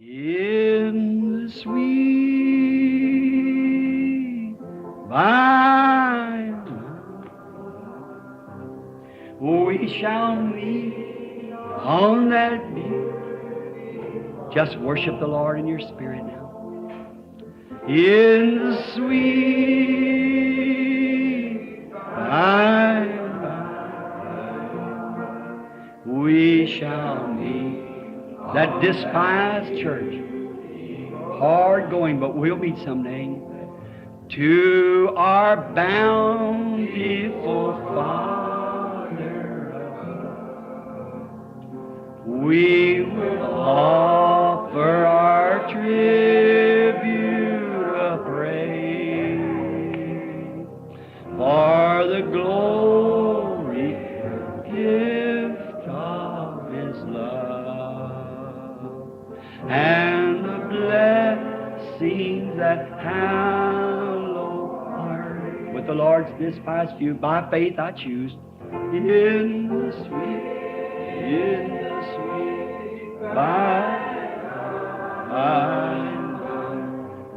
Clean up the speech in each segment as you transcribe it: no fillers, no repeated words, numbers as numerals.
In the sweet by and by, we shall meet on that beach. Just worship the Lord in your spirit now. In the sweet by and by, we shall meet. That despised church, hard going, but we'll meet someday. To our bountiful Father, we will offer our tribute of praise for the glory gift of His love and the blessings that hallow our. With the Lord's despised few, by faith I choose. In the sweet by and by,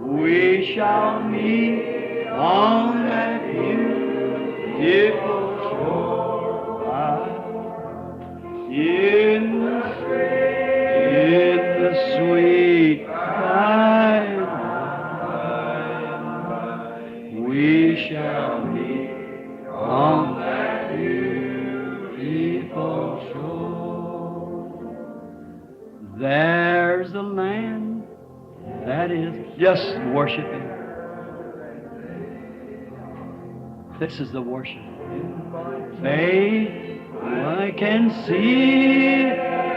we shall meet on that beautiful shore. In the sweet by and by, we shall meet on that beautiful shore. There's a land that is just worshiping. This is the worship. Faith, I can see.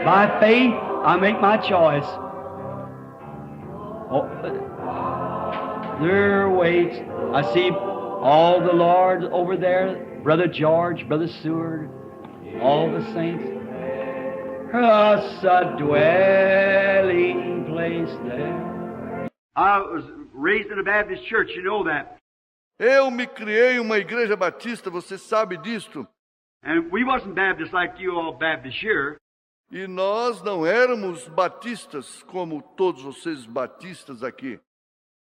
By faith, I make my choice. Oh, there waits. I see all the Lord over there, Brother George, Brother Seward, all the saints. Us a dwelling place there. I was raised in a Baptist church, you know that. Eu me criei em uma igreja batista, você sabe disto. And we wasn't Baptist like you all Baptists here. E nós não éramos batistas como todos vocês batistas aqui.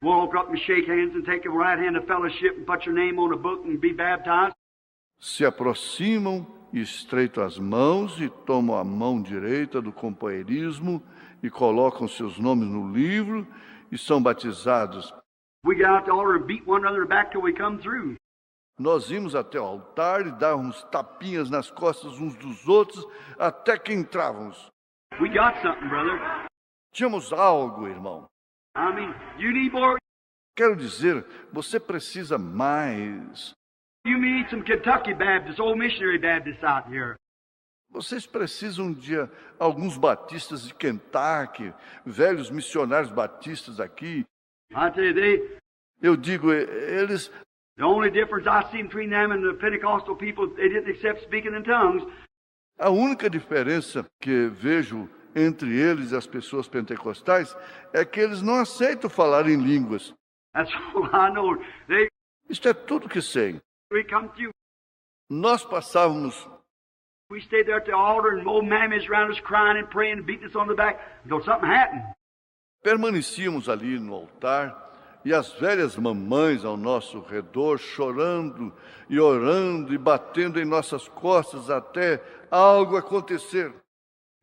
Walk up and shake hands and take the right hand of fellowship and put your name on a book and be baptized. Se aproximam, estreitam as mãos e tomam a mão direita do companheirismo e colocam seus nomes no livro e são batizados. We got out the altar and beat one another back till we come through. Nós íamos até o altar e dávamos tapinhas nas costas uns dos outros até que entrávamos. We got something, brother. Tínhamos algo, irmão. I mean, you need more. Quero dizer, você precisa mais. You need some Kentucky Baptists, old missionary Baptists out here. Vocês precisam de alguns batistas de Kentucky, velhos missionários batistas aqui. I tell you, Eu digo, eles... the only difference I see between them and the Pentecostal people, they didn't accept speaking in tongues. A única diferença que vejo entre eles e as pessoas pentecostais é que eles não aceitam falar em línguas. That's all I know. Isto é tudo que sei. We come through. Nós passávamos... We stayed there at the altar and old mammies around us crying and praying and beating us on the back until something happened. Permanecíamos ali no altar e as velhas mamães ao nosso redor chorando e orando e batendo em nossas costas até algo acontecer.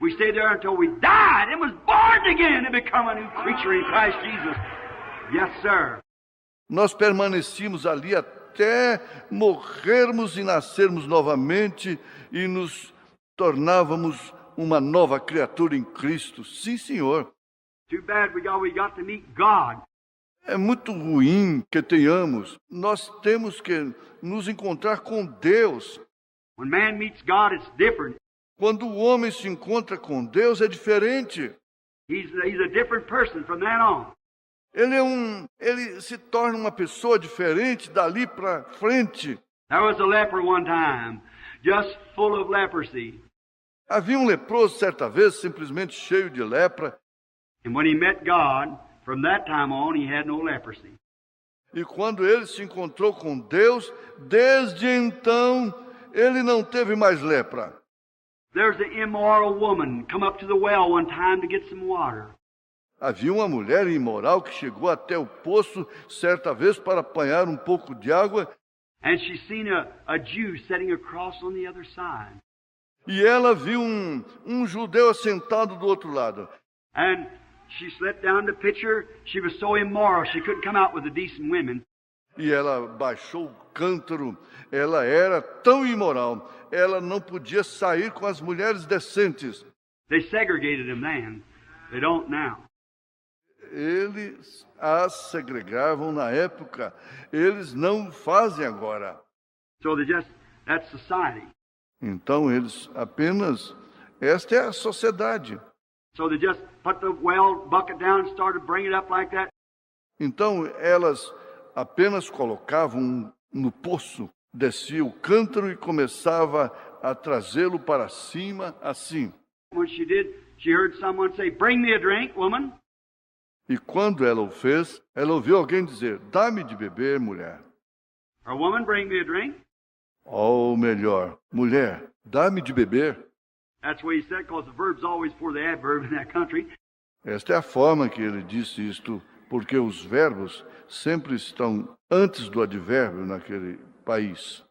We stayed there until we died and was born again and become a new creature in Christ Jesus. Yes, sir. Nós permanecíamos ali até morrermos e nascermos novamente e nos tornávamos uma nova criatura em Cristo. Sim, Senhor. Too bad we got to meet God. É muito ruim que tenhamos. Nós temos que nos encontrar com Deus. When man meets God, it's different. Quando o homem se encontra com Deus, é diferente. He's a different person from that on. Ele se torna uma pessoa diferente dali para frente. There was a leper one time, just full of leprosy. Havia um leproso certa vez, simplesmente cheio de lepra. And when he met God, from that time on, he had no leprosy. E quando ele se encontrou com Deus, desde então, ele não teve mais lepra. There's an immoral woman come up to the well one time to get some water. Havia uma mulher imoral que chegou até o poço certa vez para apanhar um pouco de água, and she seen a Jew sitting across on the other side. e ela viu um judeu assentado do outro lado. And she slipped down the pitcher. She was so immoral, she couldn't come out with the decent women. E ela baixou o cântaro. Ela era tão imoral, ela não podia sair com as mulheres decentes. They segregated them then. They don't now. Eles as segregavam na época, eles não fazem agora. So that's society. Então eles apenas, esta é a sociedade. So they just put the well bucket down and started bringing it up like that. Então elas apenas colocavam no poço, descia o cântaro e começava a trazê-lo para cima assim. When she did, she heard someone say, "Bring me a drink, woman." E quando ela o fez, ela ouviu alguém dizer: "Dá-me de beber, mulher." Or, "Woman, bring me a drink." Ou melhor, mulher, dá-me de beber. That's what he said, because the verb's always before the adverb in that country. Esta é a forma que ele disse isto, porque os verbos sempre estão antes do advérbio naquele país.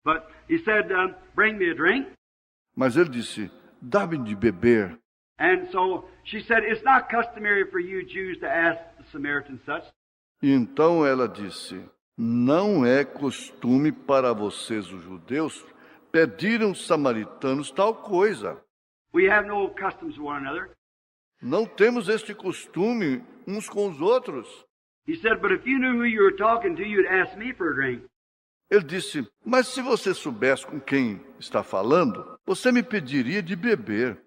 But he said, "Bring me a drink." Mas ele disse: "Dá-me de beber." And so she said, "It's not customary for you Jews to ask the Samaritans such." E então ela disse: "Não é costume para vocês, os judeus, pedirem aos samaritanos tal coisa. We have no customs with one another. Não temos este costume uns com os outros." He said, "But if you knew who you were talking to, you'd ask me for a drink." Ele disse: "Mas se você soubesse com quem está falando, você me pediria de beber.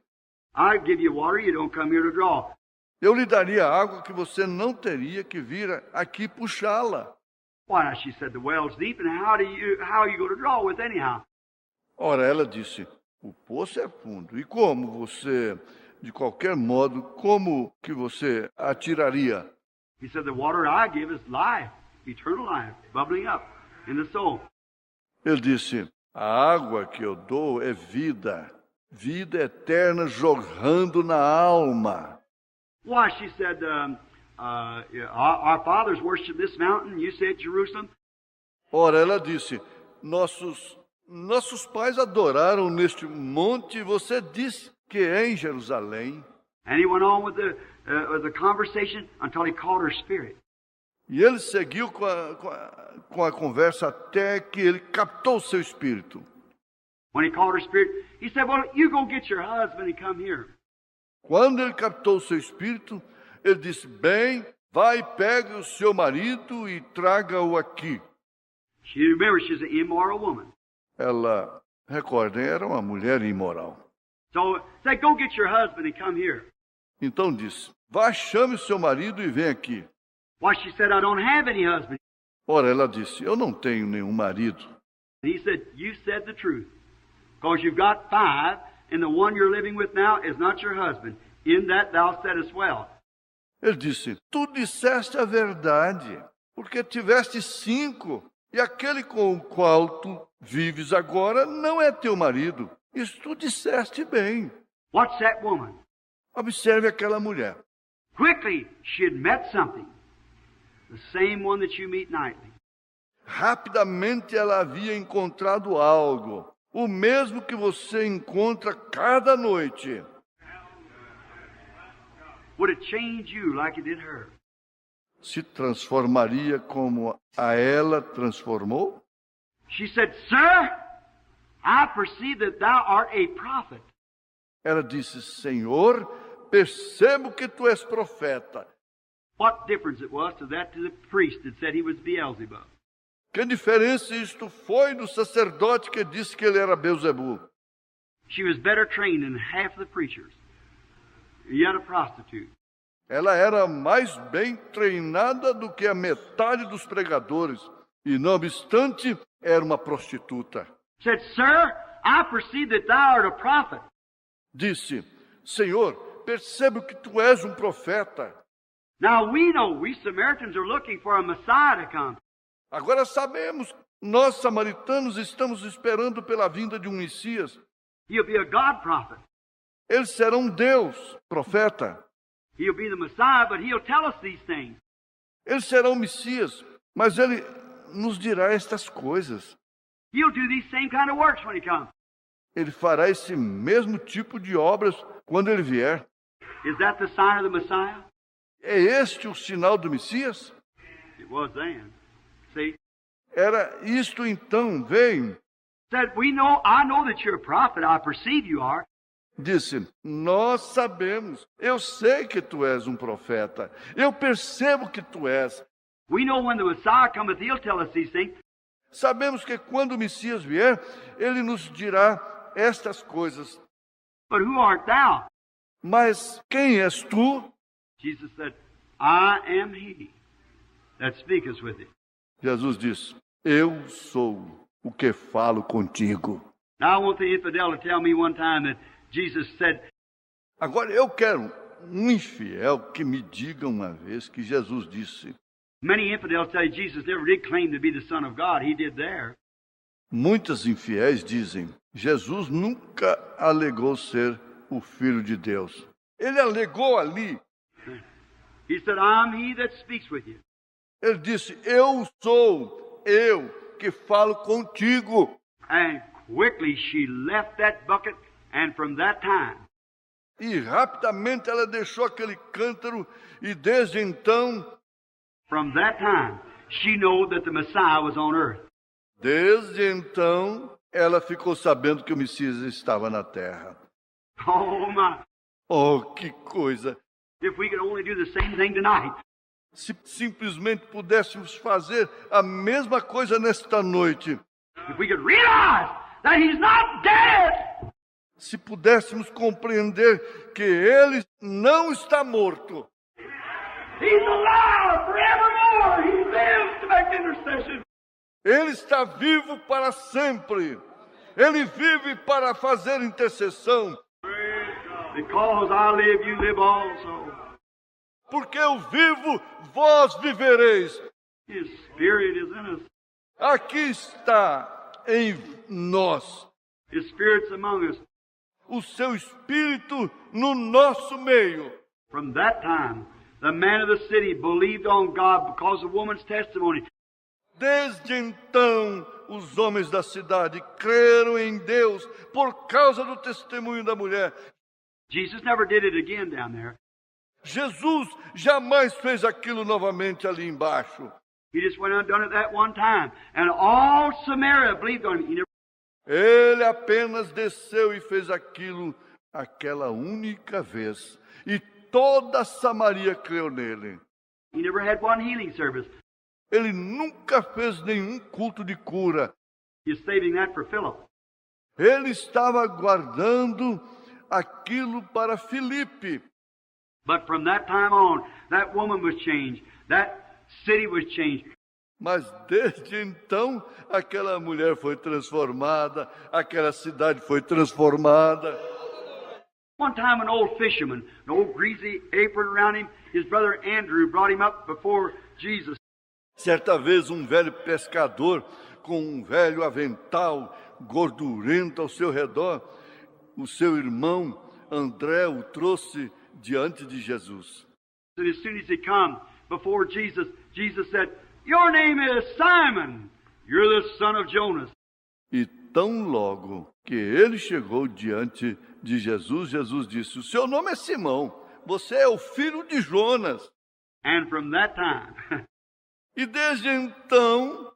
I'd give you water, you don't come here to draw." Eu lhe daria água que você não teria que vir aqui puxá-la." Why not? She said, "The well's deep, and how are you going to draw with anyhow?" Ora, ela disse: "O poço é fundo. E como você, de qualquer modo, como que você atiraria?" He said, "The water I give is life, eternal life, bubbling up in the soul." Ele disse: "A água que eu dou é vida, vida eterna jorrando na alma." Why? She said, our fathers worshipped this mountain, you said Jerusalem. Ora, ela disse: Nossos pais adoraram neste monte, e você disse que é em Jerusalém." And he went on with the conversation until he called her spirit. E ele seguiu com a conversa até que ele captou o seu espírito. When he called her spirit, he said, "Well, you go get your husband and come here." Quando ele captou o seu espírito, ele disse: "Bem, vai, pegue o seu marido e traga-o aqui." Remember, she's an immoral woman. Ela, recordem, era uma mulher imoral. So, say, "Go get your husband and come here." Então disse: "Vá, chame o seu marido e vem aqui." Why? She said, "I don't have any husband." Ora, ela disse: "Eu não tenho nenhum marido." And he said, "You said the truth. Because you've got 5, and the one you're living with now is not your husband. In that thou saidest well." Ele disse: "Tu disseste a verdade, porque tiveste 5, e aquele com o qual tu vives agora não é teu marido. Isso tu disseste bem." Watch that woman. Observe aquela mulher. Quickly, she had met something. The same one that you meet nightly. Rapidamente ela havia encontrado algo, o mesmo que você encontra cada noite. Would it change you like it did her? Se transformaria como a ela transformou? She said, "Sir, I perceive that thou art a prophet." Ela disse: "Senhor, percebo que tu és profeta." What difference it was to the priest that said he was Beelzebub. Que diferença isto foi do sacerdote que disse que ele era Beuzebu? She was better trained than half the preachers, yet a prostitute. Ela era mais bem treinada do que a metade dos pregadores, e não obstante, era uma prostituta. Said, "Sir, I perceive that thou art a prophet." Disse: "Senhor, percebo que tu és um profeta." Now we know, we Samaritans are looking for a Messiah to come. Agora sabemos, nós samaritanos estamos esperando pela vinda de um Messias. He'll be a God prophet. Ele será um Deus, profeta. He'll be the Messiah, but he'll tell us these things. Ele será o Messias, mas ele nos dirá estas coisas. He'll do these same kind of works when he comes. Ele fará esse mesmo tipo de obras quando ele vier. Is that the sign of the Messiah? É este o sinal do Messias? It was then. See? Era isto então, veio. Said, I know that you're a prophet. I perceive you are. Disse, nós sabemos, eu sei que tu és um profeta, eu percebo que tu és. We know when the Messiah cometh, he'll tell us these things. Sabemos que quando o Messias vier, ele nos dirá estas coisas. But who art thou? Mas quem és tu? Jesus said, I am he that speaketh with thee. Jesus disse, eu sou o que falo contigo. Now I want the infidel to tell me one time that Jesus said, Agora eu quero um infiel que me diga uma vez que Jesus disse. many infidels tell you Jesus never did claim to be the Son of God. He did there. Muitos infiéis dizem, Jesus nunca alegou ser o Filho de Deus. Ele alegou ali. He said, I'm he that speaks with you. Ele disse, eu sou eu que falo contigo. And quickly she left that bucket, and from that time, E rapidamente ela deixou aquele cântaro e desde então, from that time, she knew that the Messiah was on earth. desde então, ela ficou sabendo que o Messias estava na terra. Oh my! Oh, que coisa! If we could only do the same thing tonight. Se simplesmente pudéssemos fazer a mesma coisa nesta noite, If we could realize that he's not dead. se pudéssemos compreender que ele não está morto, He's alive forevermore. He lives to make intercession. ele está vivo para sempre. Ele vive para fazer intercessão. Because I live, you live also. Porque eu vivo, vós vivereis. His Spirit is in us. Aqui está em nós His Spirit's among us. o seu Espírito no nosso meio. From that time, the man of the city believed on God because of the woman's testimony. Desde então, os homens da cidade creram em Deus por causa do testemunho da mulher. Jesus never did it again down there. Jesus jamais fez aquilo novamente ali embaixo. He just went and done it that one time. And all Samaria believed on him. He never, Ele apenas desceu e fez aquilo aquela única vez. E toda Samaria creu nele. he never had one healing service. Ele nunca fez nenhum culto de cura. He's saving that for Philip. Ele estava guardando aquilo para Filipe. But from that time on, that woman was changed. That city was changed. Mas desde então, aquela mulher foi transformada, aquela cidade foi transformada. One time an old fisherman, an old greasy apron around him, his brother Andrew brought him up before Jesus. Certa vez, um velho pescador com um velho avental gordurento ao seu redor, o seu irmão André o trouxe diante de Jesus. And as soon as he come before Jesus, Jesus said, your name is Simon. You're the son of Jonas. E tão logo que ele chegou diante de Jesus, Jesus disse, o seu nome é Simão, você é o filho de Jonas. And from that time, E desde então,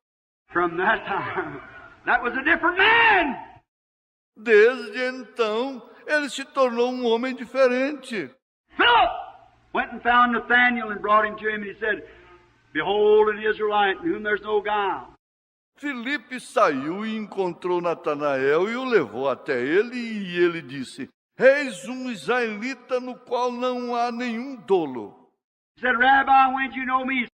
that was a different man. desde então, ele se tornou um homem diferente. Philip went and found Nathanael and brought him to him, and he said, behold an Israelite in whom there's no guile. Filipe saiu e encontrou Natanael e o levou até ele, e ele disse, eis um israelita no qual não há nenhum dolo. He said, Rabbi, when did you know me?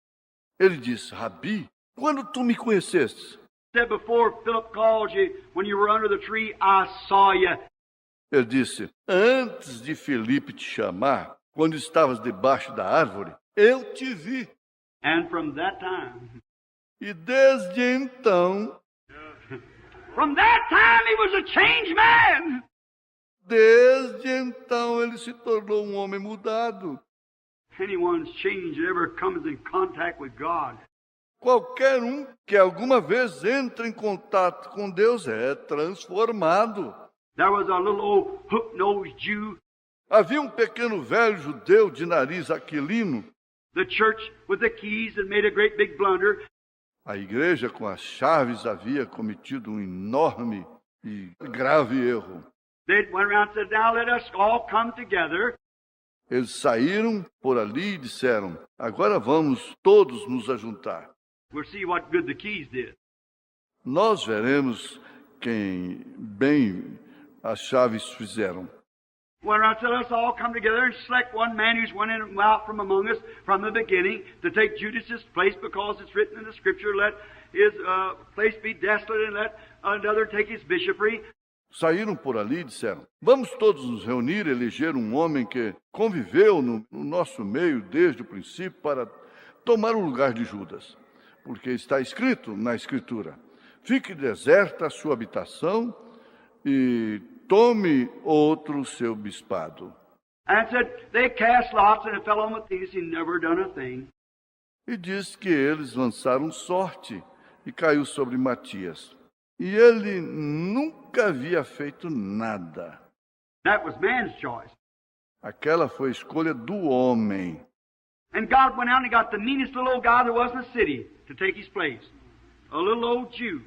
Ele disse, Rabi, quando tu me conheceste? He said, before Philip called you, when you were under the tree, I saw you. Ele disse, antes de Filipe te chamar, quando estavas debaixo da árvore, eu te vi. And from that time, E desde então, from that time he was a changed man. desde então ele se tornou um homem mudado. Anyone's change that ever comes in contact with God. Qualquer que alguma vez entra em contato com Deus é transformado. There was a little old hook-nosed Jew. Havia um pequeno velho judeu de nariz aquilino. The church with the keys had made a great big blunder. A igreja com as chaves havia cometido um enorme e grave erro. They went around and said, now let us all come together. Eles saíram por ali e disseram, agora vamos todos nos ajuntar. We'll see what good the keys did. Nós veremos quem bem as chaves fizeram. Went around and said, let's all come together and select one man who's went in and out from among us from the beginning to take Judas's place, because it's written in the Scripture, let his place be desolate and let another take his bishopric. Saíram por ali e disseram, vamos todos nos reunir e eleger um homem que conviveu no nosso meio desde o princípio para tomar o lugar de Judas. Porque está escrito na Escritura, fique deserta a sua habitação e tome outro seu bispado. And said, they cast lots and it fell on Matthias. He never done a thing. E diz que eles lançaram sorte e caiu sobre Matias. E ele nunca havia feito nada. That was man's choice. Aquela foi a escolha do homem. And God went out and got the meanest little old guy there was in the city to take his place. A little old Jew.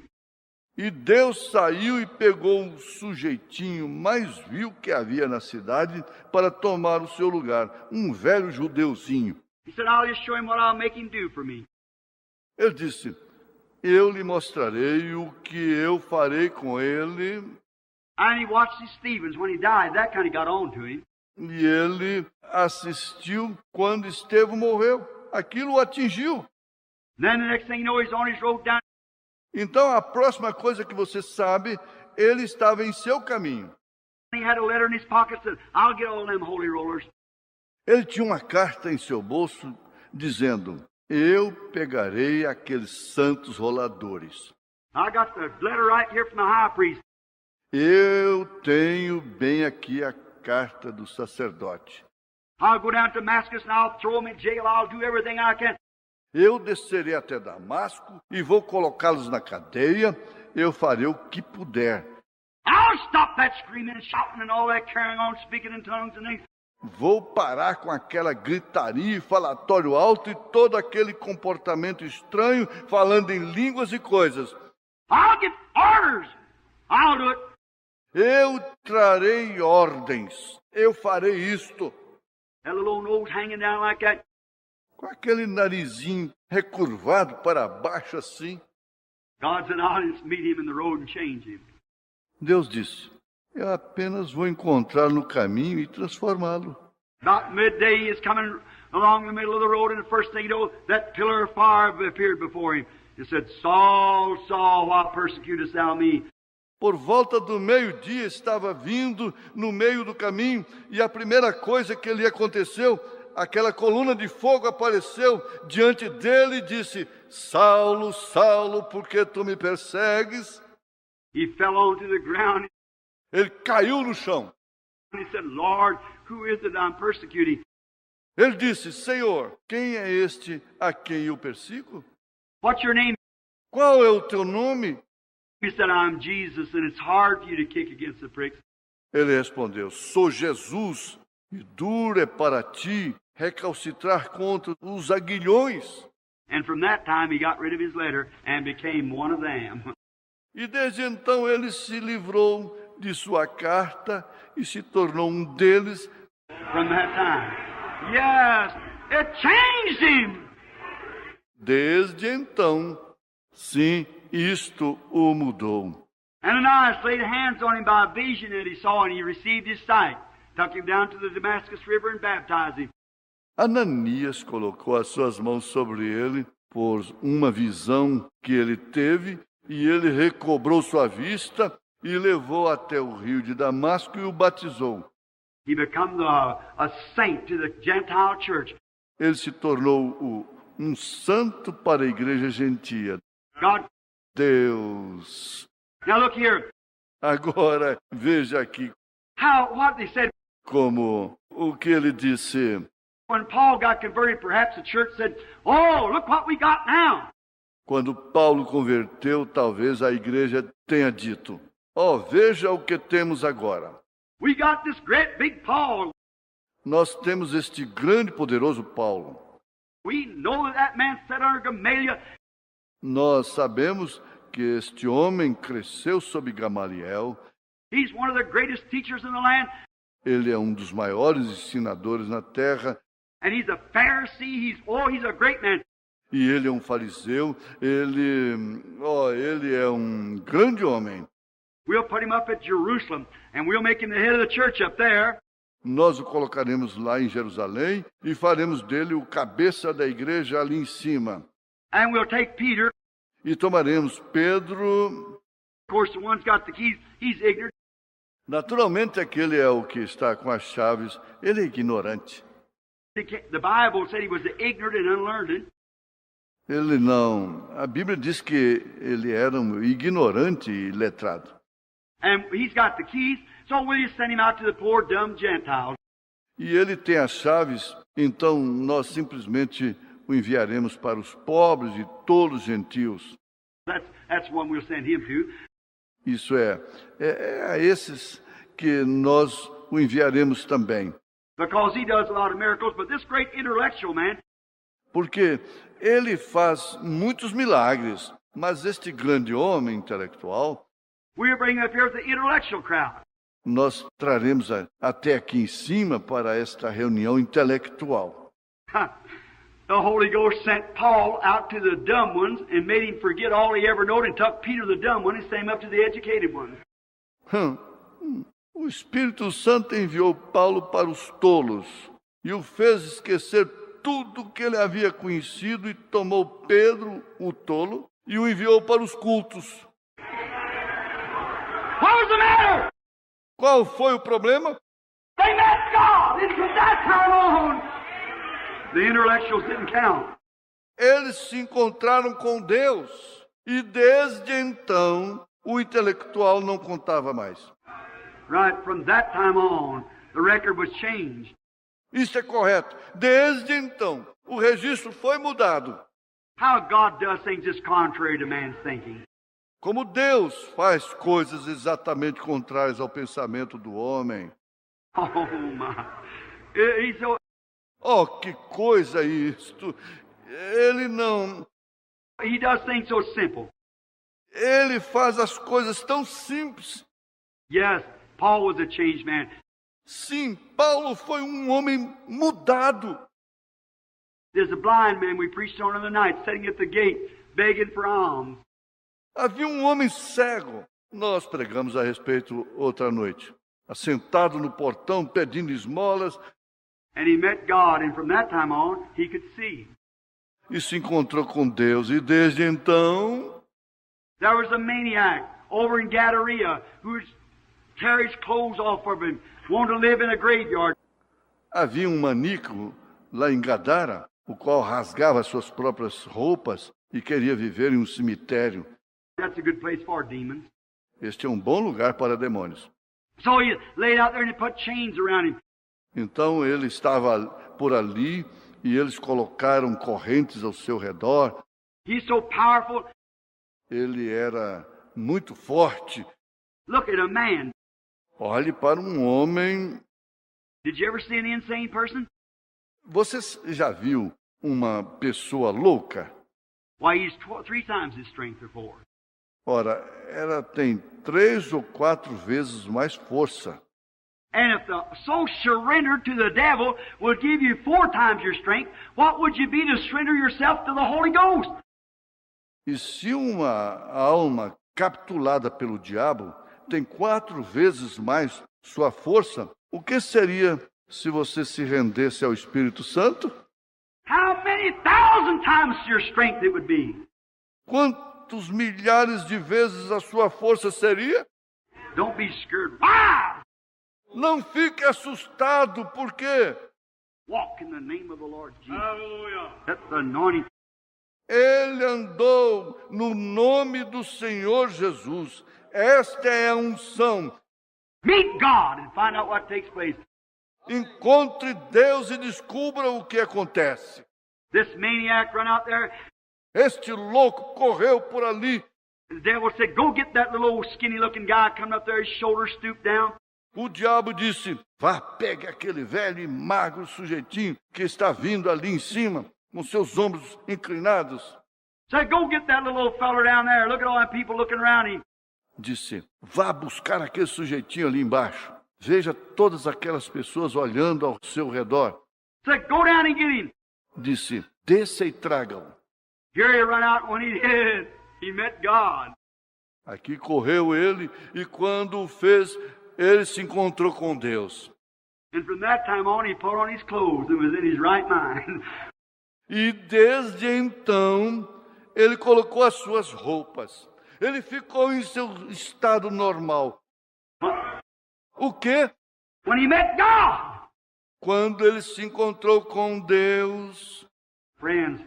E Deus saiu e pegou o sujeitinho mais vil que havia na cidade para tomar o seu lugar, um velho judeuzinho. He said, I'll just show him what I'll make him do for me. Ele disse, eu lhe mostrarei o que eu farei com ele. And he watched Stephen when he died. That kind of got on to him. E ele assistiu quando Estevão morreu. Aquilo o atingiu. Then the next thing you know, he's on his road down. Então, a próxima coisa que você sabe, ele estava em seu caminho. He had a letter in his pocket that said, I'll get all them holy rollers. Ele tinha uma carta em seu bolso dizendo, eu pegarei aqueles santos roladores. I got the letter right here from the high priest. Eu tenho bem aqui a carta do sacerdote. I'll go down to Damascus and I'll throw him in jail. I'll do everything I can. Eu descerei até Damasco e vou colocá-los na cadeia. Eu farei o que puder. I'll stop that screaming and shouting and all that carrying on, speaking in tongues and things. Vou parar com aquela gritaria e falatório alto e todo aquele comportamento estranho, falando em línguas e coisas. I'll get orders. I'll do it. Eu trarei ordens. Eu farei isto. That little old nose hanging down like that. Com aquele narizinho recurvado para baixo assim. God said, I'll just meet him in the road and change him. Deus disse, eu apenas vou encontrar no caminho e transformá-lo. About midday, he is coming along the middle of the road, and the first thing you know, that pillar of fire appeared before him. He said, Saul, Saul, why persecutest thou me? Por volta do meio-dia estava vindo no meio do caminho, e a primeira coisa que lhe aconteceu, aquela coluna de fogo apareceu diante dele e disse, Saulo, Saulo, por que tu me persegues? He fell onto the ground. Ele caiu no chão. He said, Lord, who is it I'm persecuting? Ele disse, Senhor, quem é este a quem eu persigo? What's your name? Qual é o teu nome? He said, I'm Jesus, and it's hard for you to kick against the pricks. Ele respondeu, sou Jesus, e duro é para ti recalcitrar contra os aguilhões. And from that time, he got rid of his letter and became one of them. E desde então ele se livrou de sua carta e se tornou um deles. From that time. Yes, it changed him. Desde então, sim, isto o mudou. Ananias laid hands on him by a vision that he saw, and he received his sight. Took him down to the Damascus River and baptized him. Ananias colocou as suas mãos sobre ele por uma visão que ele teve, e ele recobrou sua vista e levou até o rio de Damasco e o batizou. He became a saint to the Gentile church. Ele se tornou um santo para a igreja gentia. God. Deus. Now look here. Agora veja aqui What they said. como o que ele disse. When Paul got converted, perhaps the church said, "Oh, look what we got now." Quando Paulo converteu, talvez a igreja tenha dito: "Oh, veja o que temos agora. We got this great big Paul. Nós temos este grande e poderoso Paulo. We know that man sat under Gamaliel. Nós sabemos que este homem cresceu sob Gamaliel. He's one of the greatest teachers in the land. Ele é um dos maiores ensinadores na terra. And he's a Pharisee. He's a great man. E ele é um fariseu. Ele é um grande homem. We'll put him up at Jerusalem, and we'll make him the head of the church up there. Nós o colocaremos lá em Jerusalém e faremos dele o cabeça da igreja ali em cima. And we'll take Peter. E tomaremos Pedro. Of course, the one's got the keys. He's ignorant. Naturalmente, aquele é o que está com as chaves. Ele é ignorante. The Bible said he was ignorant and unlearned. Ele não. A Bíblia diz que ele era um ignorante e letrado. And he's got the keys, so will you send him out to the poor, dumb Gentiles? E ele tem as chaves, então nós simplesmente o enviaremos para os pobres e tolos gentios. That's one we'll send him to. Isso é a esses que nós o enviaremos também. Because he does a lot of miracles, but this great intellectual man, Porque ele faz muitos milagres, mas este grande homem intelectual, we'll bring him up here with the intellectual crowd. nós traremos até aqui em cima para esta reunião intelectual. The Holy Ghost sent Paul out to the dumb ones and made him forget all he ever known and took Peter the dumb one and sent him up to the educated ones. O Espírito Santo enviou Paulo para os tolos e o fez esquecer tudo que ele havia conhecido e tomou Pedro, o tolo, e o enviou para os cultos. What was the matter? Qual foi o problema? They met God, and from that time on, the intellectuals didn't count. Eles se encontraram com Deus e desde então o intelectual não contava mais. Right, from that time on, the record was changed. Isso é correto. Desde então, o registro foi mudado. How God does things is contrary to man's thinking. Como Deus faz coisas exatamente contrárias ao pensamento do homem. Oh, my. He's so, Oh, que coisa isto! Ele não... he does things so simple. Ele faz as coisas tão simples. Yes, Paul was a changed man. Sim, Paulo foi um homem mudado. There's a blind man we preached on in the night, sitting at the gate, begging for alms. Havia um homem cego. Nós pregamos a respeito outra noite. Assentado no portão, pedindo esmolas. And he met God, and from that time on, he could see. E se encontrou com Deus. E desde então... There was a maniac over in Gadara who tear his clothes off of him, wanted to live in a graveyard. Havia um maníaco lá em Gadara, o qual rasgava suas próprias roupas e queria viver em um cemitério. That's a good place for demons. Este é um bom lugar para demônios. So he laid out there and he put chains around him. Então ele estava por ali e eles colocaram correntes ao seu redor. He's so powerful. Ele era muito forte. Look at a man. Olhe para um homem. Did you ever see an insane person? Você já viu uma pessoa louca? Why, he's 3 times his strength or 4. Ora, ela tem 3 ou 4 vezes mais força. And if the so surrendered to the devil would give you 4 times your strength, what would you be to surrender yourself to the Holy Ghost? E se uma alma capturada pelo diabo tem 4 vezes mais sua força, o que seria se você se rendesse ao Espírito Santo? How many thousand times your strength it would be? Quantos milhares de vezes a sua força seria? Don't be scared. Wow! Não fique assustado, por quê? Walk in the name of the Lord Jesus. Hallelujah. That's the anointing. Ele andou no nome do Senhor Jesus. Esta é a unção. Meet God and find out what takes place. Encontre Deus e descubra o que acontece. This maniac run out there. Este louco correu por ali. The devil said, go get that little old skinny-looking guy coming up there, his shoulders stooped down. O diabo disse, vá, pegue aquele velho e magro sujeitinho que está vindo ali em cima, com seus ombros inclinados. Said, go get that little old feller down there. Look at all that people looking around him. Disse, vá buscar aquele sujeitinho ali embaixo. Veja todas aquelas pessoas olhando ao seu redor. Said, go down and get him. Disse, desça e traga-o. Here he run out. When he did, he met God. Aqui correu ele, e quando o fez, ele se encontrou com Deus. And from that time on, he put on his clothes and was in his right mind. E desde então, ele colocou as suas roupas. Ele ficou em seu estado normal. O quê? When he met God. Quando ele se encontrou com Deus. Friends,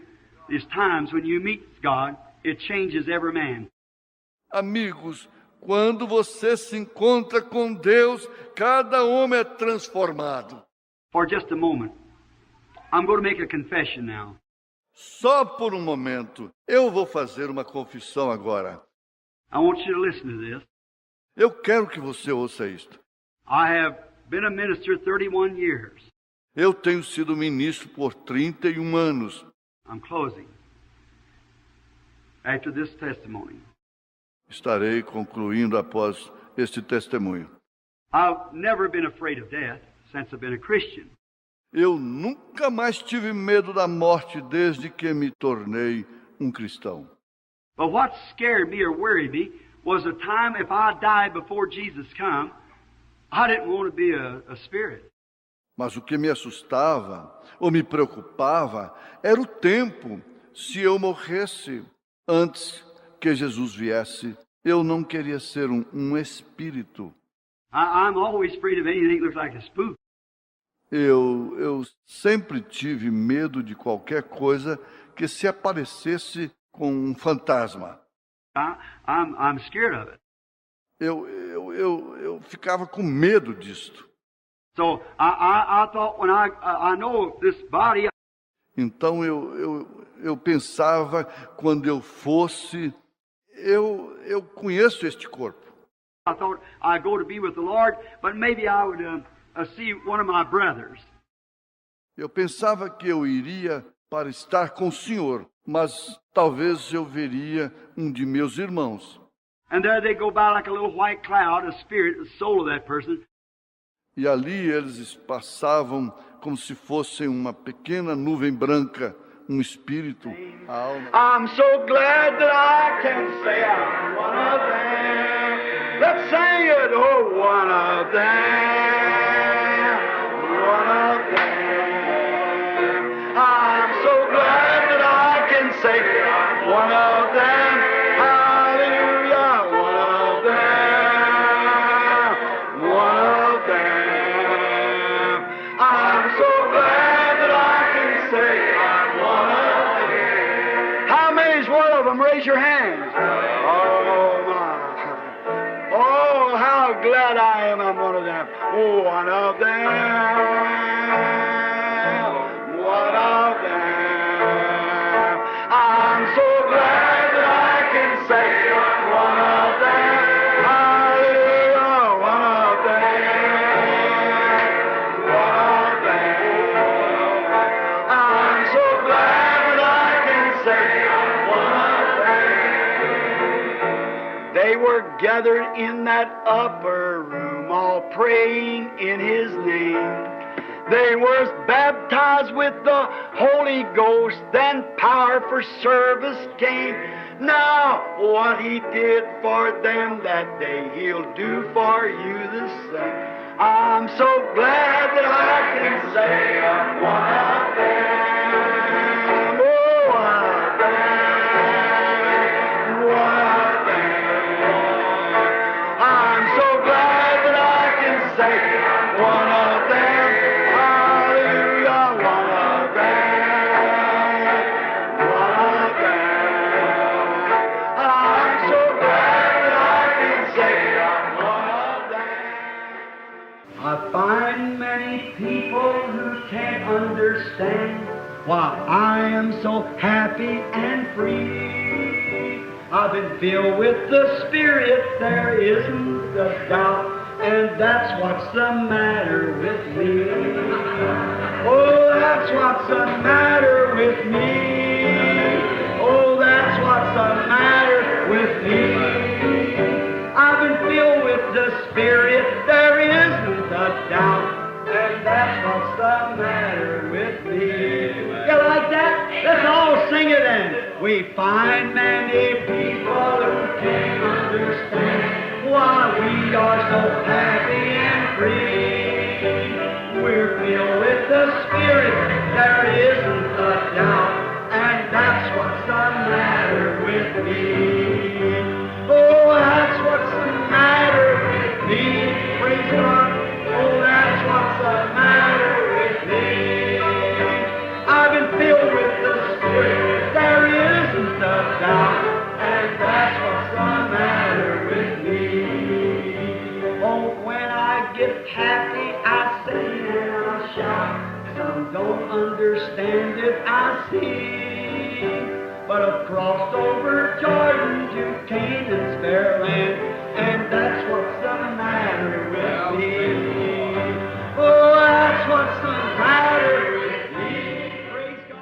there's times when you meet God, it changes every man. Amigos, quando você se encontra com Deus, cada homem é transformado. For just a moment, I'm going to make a confession now. Só por um momento, eu vou fazer uma confissão agora. I want you to listen to this. Eu quero que você ouça isto. I have been a minister 31 years. Eu tenho sido ministro por 31 anos. I'm closing. After this testimony. Estarei concluindo após este testemunho. I've never been afraid of death since I've been a Christian. Eu nunca mais tive medo da morte desde que me tornei um cristão. But what scared me or worried me was a time if I died before Jesus come, I didn't want to be a spirit. Mas o que me assustava ou me preocupava era o tempo. Se eu morresse antes que Jesus viesse, eu não queria ser um espírito. I'm always afraid of anything that looks like a spook. Eu sempre tive medo de qualquer coisa que se aparecesse com um fantasma. I'm scared of it. Eu ficava com medo disto. So I thought when I know this body. Então eu pensava, quando eu fosse, eu conheço este corpo. I thought I'd go to be with the Lord, but maybe I would see one of my brothers. Eu pensava que eu iria para estar com o Senhor, mas talvez eu veria um de meus irmãos. And there they go by like a little white cloud, a spirit, the soul of that person. E ali eles passavam como se fossem uma pequena nuvem branca, um espírito, a alma. I'm so glad that I can say I'm one of them. Let's sing it, oh, one of them, one of them. I'm so glad that I can say I'm one of them. Hallelujah, one of them, one of them. I'm so glad that I can say I'm one of them. How many's one of them? Raise your hands. Oh, my. Oh, how glad I am I'm one of them. Oh, one of them. One of them. I'm so glad that I can say I'm one of them. Hallelujah, one of them. One of them. I'm so glad that I can say I'm one of them. They were gathered in that upper room, all praying in His name. They were baptized with the Holy Ghost, then power for service came. Now, what He did for them that day, He'll do for you the same. I'm so glad that I can say I'm one of them. Oh, one of them. One of them. I'm so glad that I can say I'm one of them. I find many people Why, I am so happy and free. I've been filled with the Spirit, there isn't a doubt. And that's what's the matter with me. Oh, that's what's the matter with me. Oh, that's what's the matter with me. I've been filled with the Spirit, there isn't a doubt. And that's what's the matter with me. You like that? Let's all sing it then. We find many people who can't understand why we are so happy and free. We're filled with the Spirit, there isn't a doubt, and that's what's the matter with me. Oh, that's what's the matter with me. Praise God. Oh, that's what's the matter with me. I've been filled with the Spirit, there isn't a doubt, and that's what's the matter with me. Oh, when I get happy, I sing and I shout. Some don't understand it, I see. But I've crossed over Jordan to Canaan's fair land, and